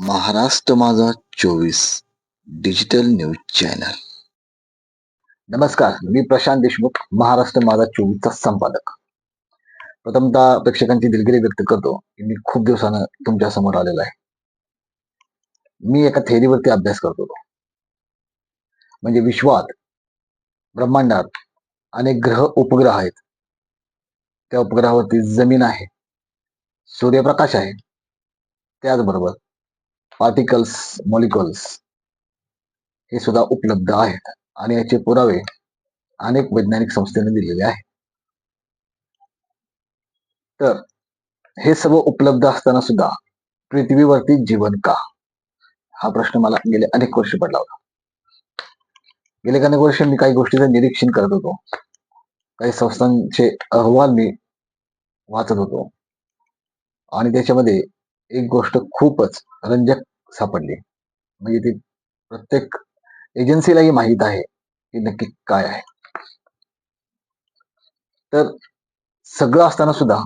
महाराष्ट्र माझा 24 digital news channel. नमस्कार, मी प्रशांत देशमुख, महाराष्ट्र माझा 24चा संपादक. प्रथमतः प्रेक्षकांची दिलगिरी व्यक्त करतो की मी खूप दिवसानं तुमच्या समोर आलेलो आहे. मी एका थेअरीवरती अभ्यास करत होतो. म्हणजे विश्वात, ब्रह्मांडात अनेक ग्रह उपग्रह आहेत. त्या उपग्रहावरती जमीन आहे, सूर्यप्रकाश आहे, त्याचबरोबर पार्टिकल्स, मॉलिक्युल्स हे सुद्धा उपलब्ध आहेत आणि याचे पुरावे अनेक वैज्ञानिक संस्थेने दिलेले आहेत. तर हे सर्व उपलब्ध असताना सुद्धा पृथ्वीवरती जीवन का, हा प्रश्न मला गेले अनेक वर्ष पडला होता. गेले अनेक वर्ष मी काही गोष्टीचं निरीक्षण करत होतो, काही संस्थांचे अहवाल मी वाचत होतो आणि त्याच्यामध्ये एक गोष्ट खूपच रंजक सापडली. म्हणजे ती प्रत्येक एजन्सीलाही माहीत आहे की नक्की काय आहे. तर सगळं असताना सुद्धा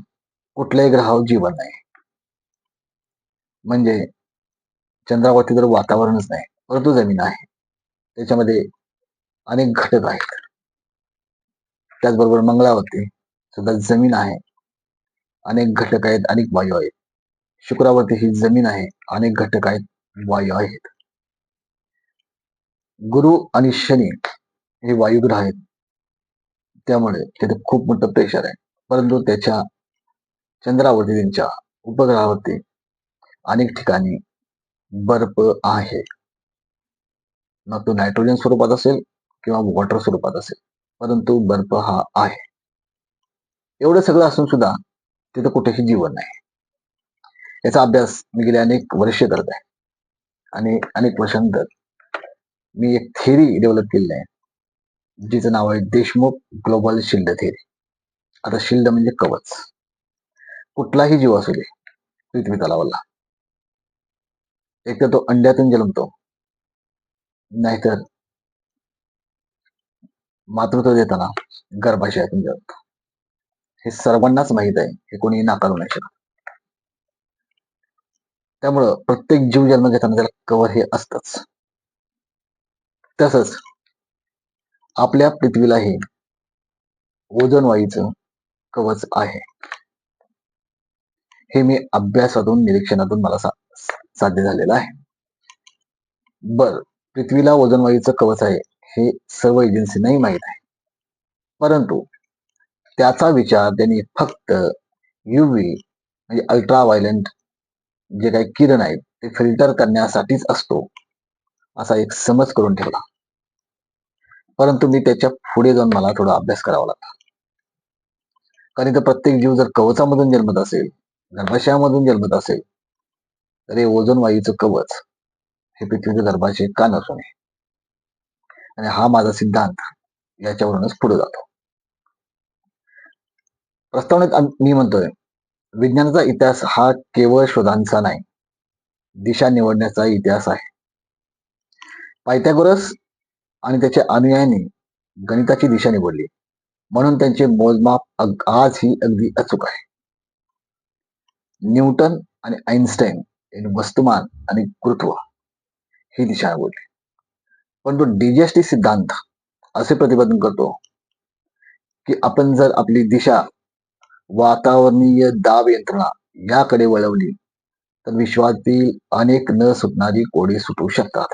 कुठल्याही ग्रहावर जीवन नाही. म्हणजे चंद्रावरती तर वातावरणच नाही, परंतु जमीन आहे, त्याच्यामध्ये अनेक घटक आहेत. त्याचबरोबर मंगळावरती सुद्धा जमीन आहे, अनेक घटक आहेत, अनेक वायू आहेत. शुक्रावरती ही जमीन आहे, अनेक घटक आहेत, वायू आहेत. गुरु आणि शनी हे वायुग्रह आहेत, त्यामुळे तिथे खूप मोठं प्रेशर आहे. परंतु त्याच्या चंद्रावरती, त्यांच्या उपग्रहावरती अनेक ठिकाणी बर्फ आहे. मग तो नायट्रोजन स्वरूपात असेल किंवा वॉटर स्वरूपात असेल, परंतु बर्फ हा आहे. एवढं सगळं असून सुद्धा तिथं कुठेही जीवन नाही. याचा अभ्यास मी गेले अनेक वर्षे करत आहे आणि अनेक वर्षांनंतर मी एक थेअरी डेव्हलप केलेली आहे, जिचं नाव आहे देशमुख ग्लोबल शिल्ड थेअरी. आता शिल्ड म्हणजे कवच. कुठलाही जीव असू दे पृथ्वी तलावाला, एक तर तो अंड्यातून जन्मतो, नाहीतर मातृत्व देताना गर्भाशयातून जन्मतो. हे सर्वांनाच माहीत आहे, हे कोणी नाकारू नाही शकत. त्यामुळं प्रत्येक जीव जन्म घेताना त्याला कवर हे असतंच. तसंच आपल्या पृथ्वीलाही ओझोन वायूचं कवच आहे. हे मी अभ्यासातून, निरीक्षणातून मला साध्य झालेलं आहे. बर, पृथ्वीला ओझोन वायूचं कवच आहे हे सर्व एजन्सींनाही माहीत आहे, परंतु त्याचा विचार त्यांनी फक्त युव्ही म्हणजे अल्ट्रा व्हायलेंट जे काही किरण आहेत ते फिल्टर करण्यासाठीच असतो, असा एक समज करून ठेवला. परंतु मी त्याच्या पुढे जाऊन मला थोडा अभ्यास करावा लागला. कारण इथं प्रत्येक जीव जर कवचामधून जन्मत असेल, गर्भाशयामधून जन्मत असेल, तर हे ओझोन वायूचं कवच हे पृथ्वीचं गर्भाशय का नसू नये. आणि हा माझा सिद्धांत याच्यावरूनच पुढे जातो. प्रस्तावनेत मी म्हणतोय, विज्ञानाचा इतिहास हा केवळ शोधांचा नाही, दिशा निवडण्याचा इतिहास आहे. पायथागोरस आणि त्याच्या अनुयायांनी गणिताची दिशा निवडली, म्हणून त्यांचे मोजमाप आजही अगदी अचूक आहे. न्यूटन आणि आईन्स्टाईन यांनी वस्तुमान आणि गुरुत्व ही दिशा निवडली. पण तो डीजीएसटी सिद्धांत असे प्रतिपादन करतो की आपण जर आपली दिशा वातावरणीय दाब यंत्रणा याकडे वळवली तर विश्वातील अनेक न सुटणारी कोडे सुटू शकतात.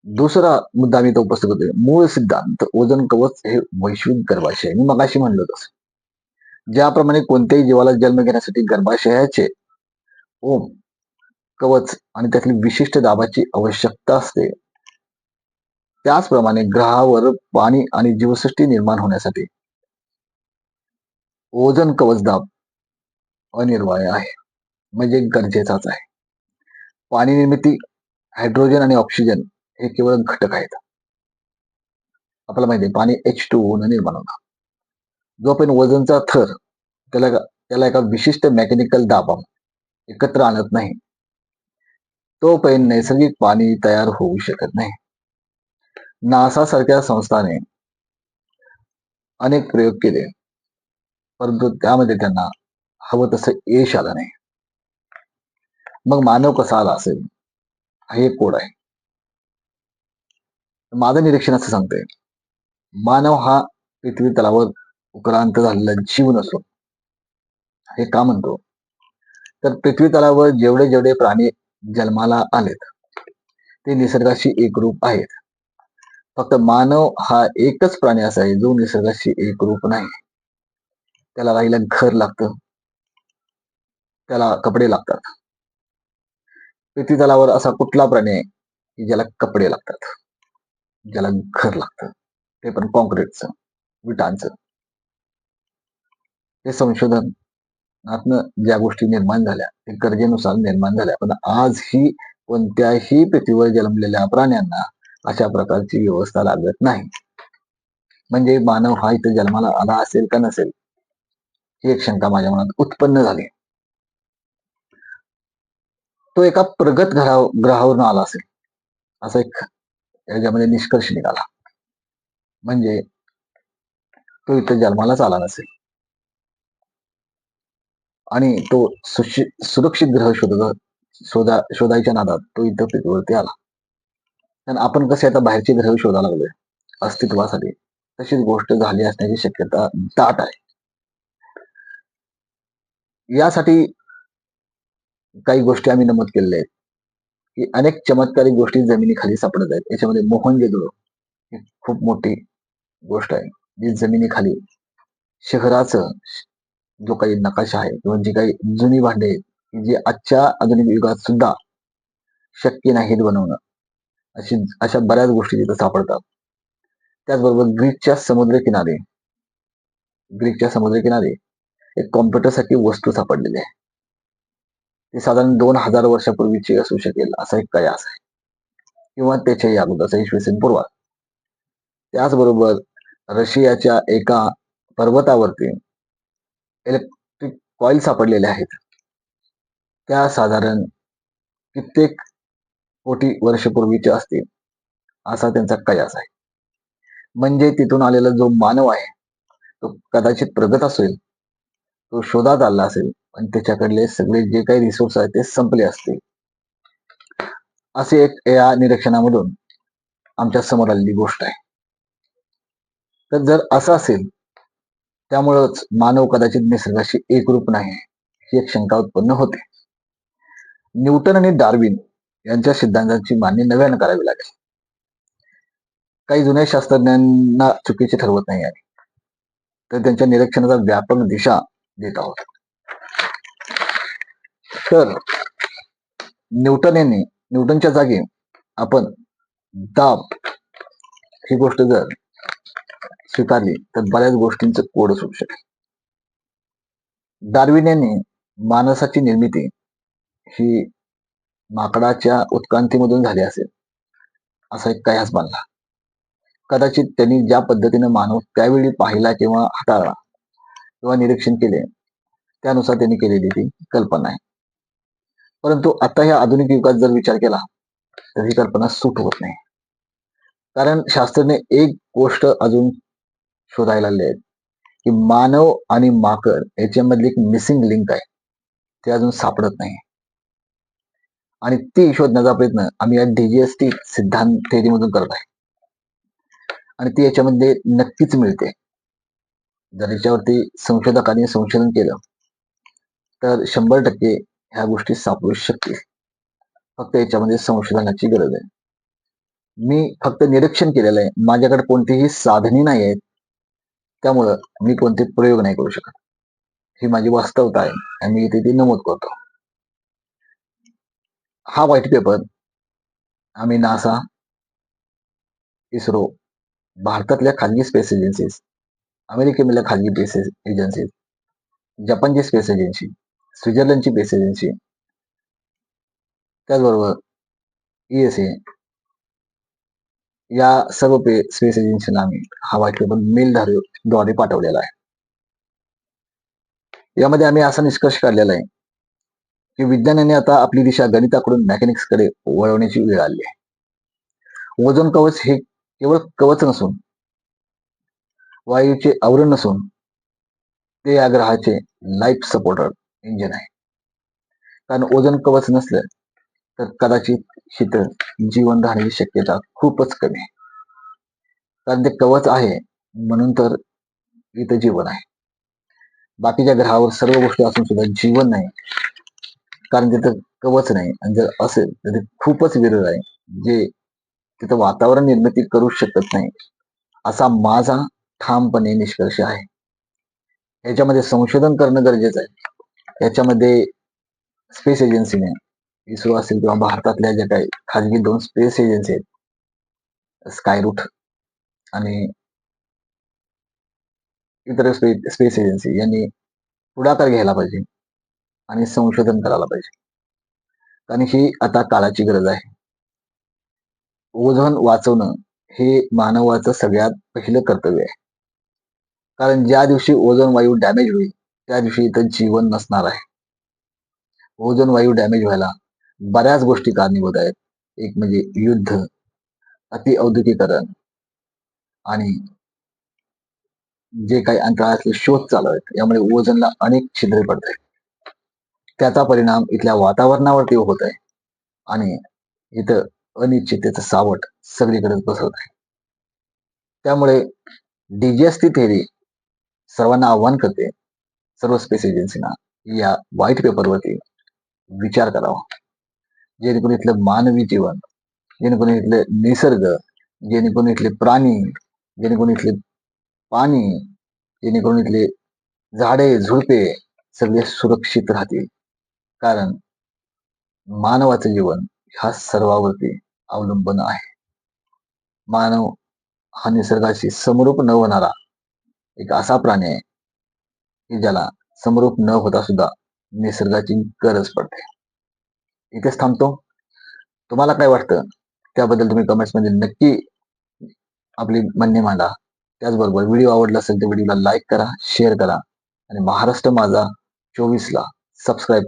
दुसरा मुद्दा मी तो उपस्थित करतोय, मूळ सिद्धांत ओझोन कवच हे वैश्विक गर्भाशय. मी मगाशी म्हणलो तसं, ज्याप्रमाणे कोणत्याही जीवाला जन्म घेण्यासाठी गर्भाशयाचे ओम कवच आणि त्यातली विशिष्ट दाबाची आवश्यकता असते, त्याचप्रमाणे ग्रहावर पाणी आणि जीवसृष्टी निर्माण होण्यासाठी ओझोन कवच दाब अनिवार्य आहे, म्हणजे गरजेचाच आहे. पाणी निर्मिती, हायड्रोजन आणि ऑक्सिजन हे केवळ घटक आहेत. आपल्याला माहिती आहे पाणी H2O न निर्माण होतं. जो आपण वजनचा थर त्याला एका विशिष्ट मेकॅनिकल दाबात एकत्र आणत नाही, तोपर्यंत नैसर्गिक पाणी तयार होऊ शकत नाही. नासा सारख्या संस्थाने अनेक प्रयोग केले, परंतु त्यामध्ये त्यांना हवं तसं यश आलं नाही. मग मानव कसा आला असेल, हा एक कोड आहे. माझं निरीक्षण असं सांगतंय, मानव हा पृथ्वी तलावर उक्रांत झालेला जीव नसतो. हे का म्हणतो? तर पृथ्वी तलावर जेवढे जेवढे प्राणी जन्माला आलेत, ते निसर्गाशी एकरूप आहेत. फक्त मानव हा एकच प्राणी असा आहे जो निसर्गाशी एकरूप नाही. त्याला राहायला घर लागतं, त्याला कपडे लागतात. पृथ्वी तलावर असा कुठला प्राणी आहे की ज्याला कपडे लागतात, ज्याला घर लागतं, ते पण कॉन्क्रीटचं, विटांचं. ते संशोधनातनं ज्या गोष्टी निर्माण झाल्या ते गरजेनुसार निर्माण झाल्या, पण आजही कोणत्याही पृथ्वीवर जन्मलेल्या प्राण्यांना अशा प्रकारची व्यवस्था लागत नाही. म्हणजे मानव हा इथे जन्माला आला असेल का नसेल, ही एक शंका माझ्या मनात उत्पन्न झाली. तो एका प्रगत ग्रहावरून आला असेल, असा एक याच्यामध्ये निष्कर्ष निघाला. म्हणजे तो इथे जन्मालाच आला नसेल आणि तो सुरक्षित ग्रह शोधायच्या नादात तो इथं पृथ्वीवरती आला. आणि आपण कसे आता बाहेरचे ग्रह शोधायला लागलोय अस्तित्वासाठी, तशीच गोष्ट झाली असण्याची शक्यता दाट आहे. यासाठी काही गोष्टी आम्ही नमूद केलेल्या आहेत की अनेक चमत्कारिक गोष्टी जमिनीखाली सापडत आहेत. याच्यामध्ये मोहनजोदडो ही खूप मोठी गोष्ट आहे, जी जमिनीखाली शहराचं जो काही नकाशा आहे किंवा जी काही जुनी भांडे आहेत, जी आजच्या आधुनिक युगात सुद्धा शक्य नाहीत बनवणं, अशा बऱ्याच गोष्टी तिथं सापडतात. त्याचबरोबर ग्रीकच्या समुद्रकिनारी एक कॉम्प्युटरसाठी वस्तू सापडलेली आहे. ती साधारण 2000 वर्षापूर्वीची असू शकेल, असा एक कयास आहे, किंवा त्याच्याही अगोदरचा इसवी सन पूर्वात. त्याचबरोबर रशियाच्या एका पर्वतावरती इलेक्ट्रिक कॉईल सापडलेल्या आहेत. त्या साधारण कित्येक कोटी वर्षपूर्वीच्या असतील, असा त्यांचा कयास आहे. म्हणजे तिथून आलेला जो मानव आहे तो कदाचित प्रगत असेल, तो शोधात आला असेल, पण त्याच्याकडले सगळे जे काही रिसोर्स आहेत ते संपले असतील. असे एक या निरीक्षणामधून आमच्या समोर आलेली गोष्ट आहे. तर जर असं असेल, त्यामुळंच मानव कदाचित निसर्गाशी एकरूप नाही, ही एक शंका उत्पन्न होते. न्यूटन आणि डार्विन यांच्या सिद्धांतांची मान्य नव्यानं करावी लागेल. काही जुन्या शास्त्रज्ञांना चुकीचे ठरवत नाही आहे, तर त्यांच्या निरीक्षणाचा व्यापक दिशा देत आहोत. तर न्यूटनच्या जागी आपण दाब ही गोष्ट जर स्वीकारली तर बऱ्याच गोष्टींचं कोड असू शकेल. डार्विन यांनी माणसाची निर्मिती ही माकडाच्या उत्क्रांतीमधून झाली असेल, असा एक कयास बांधला. कदाचित त्यांनी ज्या पद्धतीने मानव त्यावेळी पाहिला किंवा हाताळला किंवा निरीक्षण केले, त्यानुसार त्यांनी केलेली ती कल्पना आहे. परंतु आता या आधुनिक युगात जर विचार केला तर ही कल्पना सूट होत नाही. कारण शास्त्रज्ञ एक गोष्ट अजून शोधायला लागले आहेत की मानव आणि माकड याच्यामधली एक मिसिंग लिंक आहे, ते अजून सापडत नाही. आणि ती शोधण्याचा प्रयत्न आम्ही या DGST सिद्धांत थेअरीमधून करत आहे, आणि ती याच्यामध्ये नक्कीच मिळते. जर याच्यावरती संशोधकांनी संशोधन केलं तर 100% ह्या गोष्टी सापडू शकतील. फक्त याच्यामध्ये संशोधनाची गरज आहे. मी फक्त निरीक्षण केलेलं आहे, माझ्याकडे कोणतीही साधने नाही आहेत, त्यामुळं मी कोणते प्रयोग नाही करू शकत. ही माझी वास्तवता आहे आणि मी इथे ती नमूद करतो. हा व्हाईट पेपर आम्ही नासा, इस्रो, भारतातल्या खाजगी स्पेस एजन्सीज, अमेरिकेमधल्या खाजगी स्पेस एजन्सीज, जपानची स्पेस एजन्सी, स्वित्झर्लंडची स्पेस एजन्सी, त्याचबरोबर ESA या सर्व स्पेस एजन्सीना आम्ही हा व्हाईट पेपर मेलद्वारे पाठवलेला आहे. यामध्ये आम्ही असा निष्कर्ष काढलेला आहे की विज्ञानाने आता आपली दिशा गणिताकडून मेकॅनिक्सकडे वळवण्याची वेळ आली आहे. ओझोन कवच हे केवळ कवच नसून, वायूचे आवरण नसून, ते या ग्रहाचे लाईफ सपोर्टर इंजिन आहे. कारण ओझोन कवच नसलं तर कदाचित इथं जीवन राहण्याची शक्यता खूपच कमी आहे. कारण ते कवच आहे म्हणून तर इथं जीवन आहे. बाकीच्या ग्रहावर सर्व गोष्टी असून सुद्धा जीवन नाही, कारण तिथं कवच नाही. आणि जर असेल तर ते खूपच विरळ आहे, जे तिथं वातावरण निर्मिती करू शकत नाही, असा माझा ठामपणे निष्कर्ष आहे. याच्यामध्ये संशोधन करणं गरजेचं आहे. याच्यामध्ये स्पेस एजन्सीने, इस्रो असेल किंवा भारतातल्या ज्या काही खाजगी 2 स्पेस एजन्सी आहेत, स्कायरूट आणि इतर स्पेस एजन्सी, यांनी पुढाकार घ्यायला पाहिजे आणि संशोधन करायला पाहिजे. कारण ही आता काळाची गरज आहे. ओझोन वाचवणं हे मानवाचं सगळ्यात पहिलं कर्तव्य आहे. कारण ज्या दिवशी ओझोन वायू डॅमेज होईल, त्या दिवशी इथं जीवन नसणार आहे. ओझोन वायू डॅमेज व्हायला बऱ्याच गोष्टी कारणीभूत आहेत. एक म्हणजे युद्ध, अतिऔद्योगिकीकरण आणि जे काही अंतराळातले शोध चालू आहेत, यामुळे ओझोनला अनेक छिद्रे पडत आहेत. त्याचा परिणाम इथल्या वातावरणावरती होत आहे आणि इथं अनिश्चिततेचं सावट सगळीकडे पसरत आहे. त्यामुळे डीजीएसटी थेअरी सर्वांना आव्हान करते, सर्व स्पेस एजन्सीना या व्हाईट पेपरवरती विचार करावा. जेणेकरून इथलं मानवी जीवन, जेणेकरून इथले निसर्ग, जेणेकरून इथले प्राणी, जेणेकरून इथले पाणी, जेणेकरून इथले झाडे झुडपे सगळे सुरक्षित राहतील. कारण मानवाचं जीवन ह्या सर्वावरती अवलंबून आहे. मानव हा निसर्गाशी समरूप न होणारा एक असा प्राणी आहे की ज्याला समरूप न होता सुद्धा निसर्गाची गरज पडते. इथेच थांबतो. तुम्हाला काय वाटतं त्याबद्दल तुम्ही कमेंट्स मध्ये नक्की आपली म्हणणे मांडा. त्याचबरोबर व्हिडिओ आवडला असेल तर व्हिडिओला लाईक करा, शेअर करा आणि महाराष्ट्र माझा 24 ला सबस्क्राईब